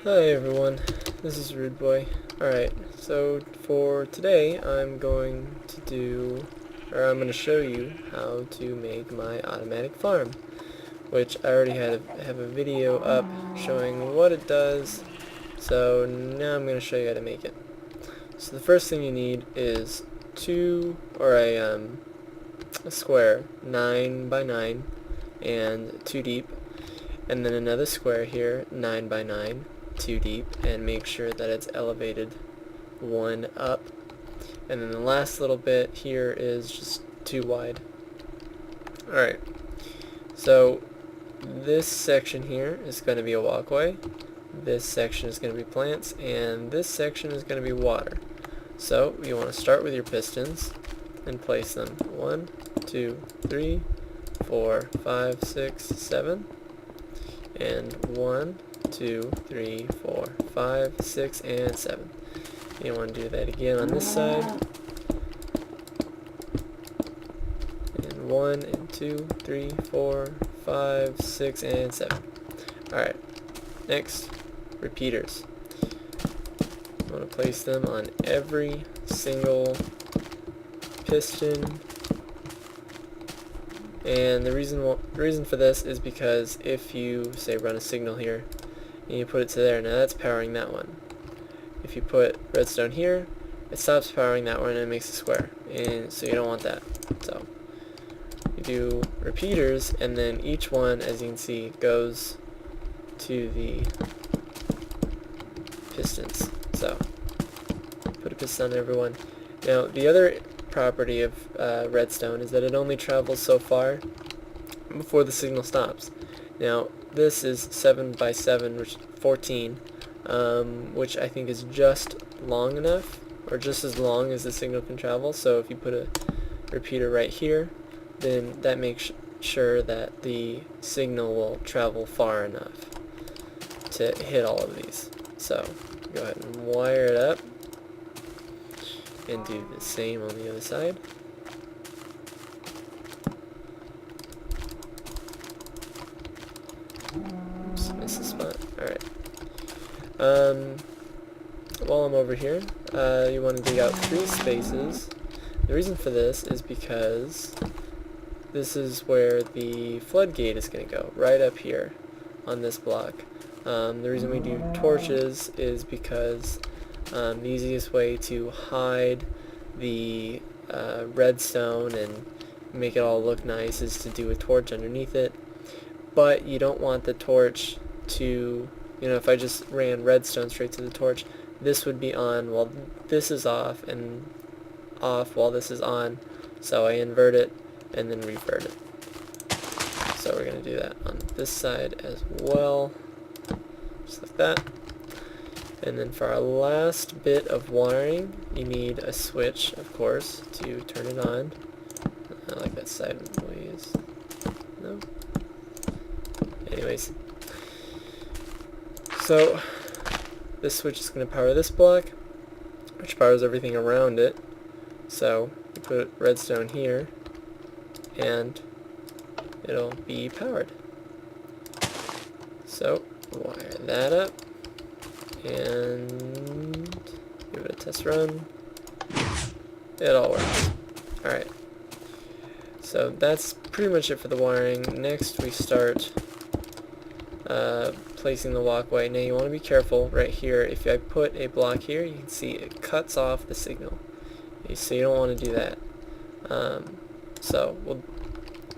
Hi everyone, this is Rude Boy. Alright, so for today I'm going to show you how to make my automatic farm, which I already have a video up showing what it does, so now I'm going to show you how to make it. So the first thing you need is a square 9 by 9 and 2 deep, and then another square here 9 by 9, 2 deep, and make sure that it's elevated 1 up, and then the last little bit here is just 2 wide. Alright, so this section here is going to be a walkway, this section is going to be plants, and this section is going to be water. So you want to start with your pistons and place them 1, 2, 3, 4, 5, 6, 7, and 1, 2, 3, 4, 5, 6, and 7. You want to do that again on this side. And 1, and 2, 3, 4, 5, 6, and 7. Alright, next, repeaters. You want to place them on every single piston. And the reason for this is because if you, say, run a signal here, and you put it to there, now that's powering that one. If you put redstone here, it stops powering that one and it makes a square, and so you don't want that. So you do repeaters, and then each one, as you can see, goes to the pistons. So put a piston on everyone. Now the other property of redstone is that it only travels so far before the signal stops. Now this is 7 by 7, which is 14, which I think is just long enough, or just as long as the signal can travel. So if you put a repeater right here, then that makes sure that the signal will travel far enough to hit all of these. So go ahead and wire it up and do the same on the other side. Oops, missed the spot. Alright. While I'm over here, you want to dig out 3 spaces. The reason for this is because this is where the floodgate is going to go, right up here on this block. The reason we do torches is because the easiest way to hide the redstone and make it all look nice is to do a torch underneath it. But you don't want the torch to, if I just ran redstone straight to the torch, this would be on while this is off, and off while this is on. So I invert it and then revert it. So we're going to do that on this side as well, just like that. And then for our last bit of wiring, you need a switch, of course, to turn it on. I like that sideways. No? Anyways. So, this switch is going to power this block, which powers everything around it. So, you put redstone here, and it'll be powered. So, wire that up, and give it a test run. It all works. Alright. So that's pretty much it for the wiring. Next we start placing the walkway. Now you want to be careful right here. If I put a block here, you can see it cuts off the signal. So you don't want to do that. So we'll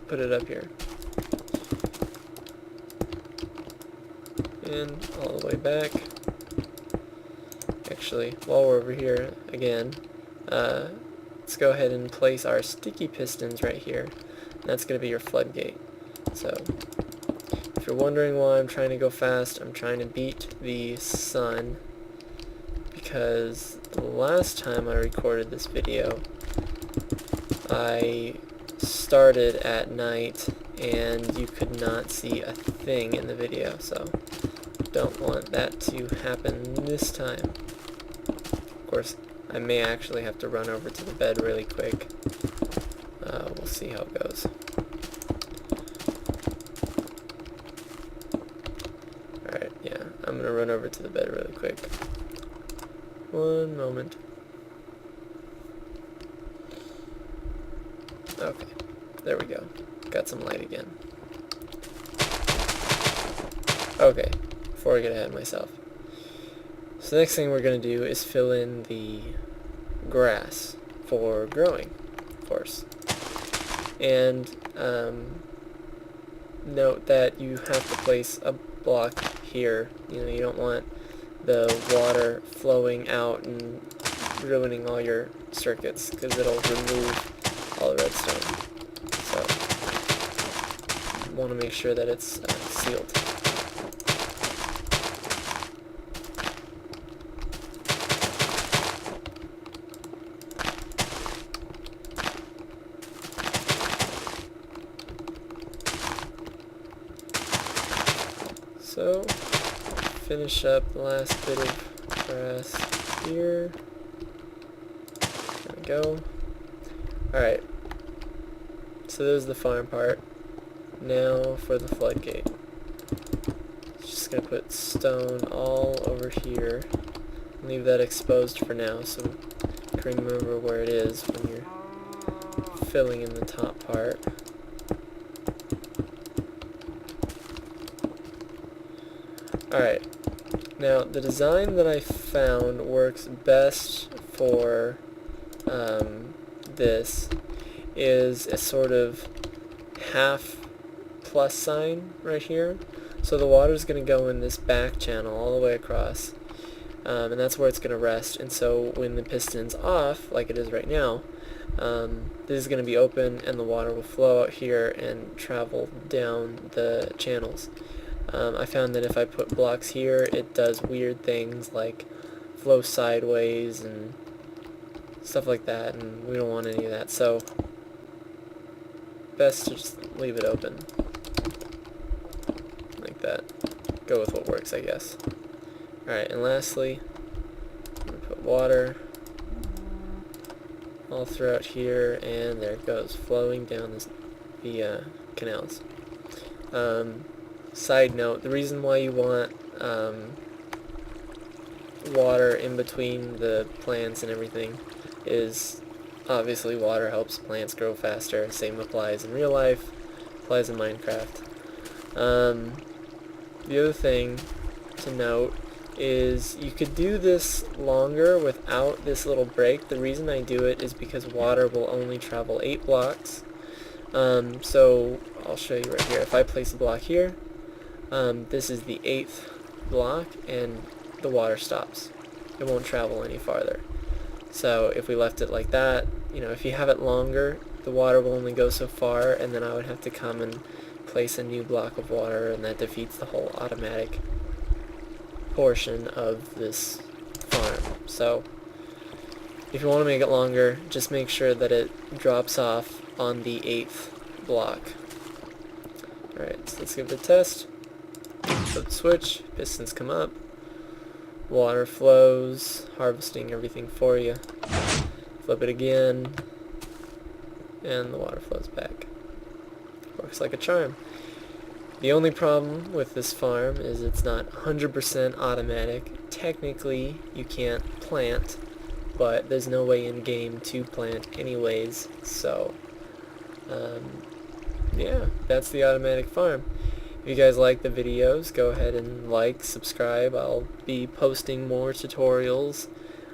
put it up here. And all the way back. Actually, while we're over here again, let's go ahead and place our sticky pistons right here. And that's going to be your floodgate. So if you're wondering why I'm trying to go fast, I'm trying to beat the sun, because the last time I recorded this video, I started at night and you could not see a thing in the video, so don't want that to happen this time. Of course, I may actually have to run over to the bed really quick. We'll see how it goes. Alright, yeah. I'm gonna run over to the bed really quick. One moment. Okay, there we go. Got some light again. Okay, before I get ahead of myself. So the next thing we're going to do is fill in the grass for growing, of course. And note that you have to place a block here. You know, you don't want the water flowing out and ruining all your circuits, because it'll remove all the redstone. So you want to make sure that it's sealed. So, finish up the last bit of grass here. There we go. Alright, so there's the farm part. Now for the floodgate. Just gonna put stone all over here. Leave that exposed for now so you can remember where it is when you're filling in the top part. Alright, now the design that I found works best for this is a sort of half plus sign right here. So the water's going to go in this back channel all the way across, and that's where it's going to rest. And so when the piston's off, like it is right now, this is going to be open and the water will flow out here and travel down the channels. I found that if I put blocks here, it does weird things like flow sideways and stuff like that, and we don't want any of that, so best to just leave it open like that. Go with what works, I guess. Alright, and lastly, I'm going to put water all throughout here, and there it goes, flowing down the canals. Side note, the reason why you want water in between the plants and everything is obviously water helps plants grow faster. Same applies in real life, applies in Minecraft. The other thing to note is you could do this longer without this little break. The reason I do it is because water will only travel 8 blocks. So I'll show you right here. If I place a block here, this is the 8th block and the water stops. It won't travel any farther. So if we left it like that, you know, if you have it longer, the water will only go so far, and then I would have to come and place a new block of water, and that defeats the whole automatic portion of this farm. So if you want to make it longer, just make sure that it drops off on the 8th block. Alright, so let's give it a test. Flip the switch, pistons come up, water flows, harvesting everything for you. Flip it again, and the water flows back. Works like a charm. The only problem with this farm is it's not 100% automatic. Technically, you can't plant, but there's no way in game to plant anyways, so yeah, that's the automatic farm. If you guys like the videos, go ahead and like, subscribe. I'll be posting more tutorials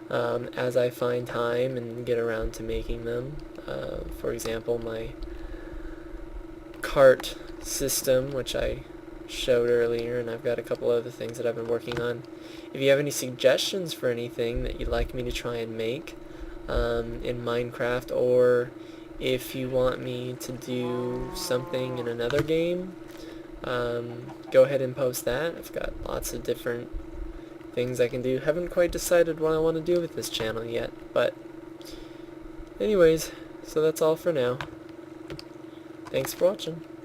as I find time and get around to making them. For example, my cart system, which I showed earlier, and I've got a couple other things that I've been working on. If you have any suggestions for anything that you'd like me to try and make in Minecraft, or if you want me to do something in another game, go ahead and post that. I've got lots of different things I can do. Haven't quite decided what I want to do with this channel yet, but anyways, so that's all for now. Thanks for watching.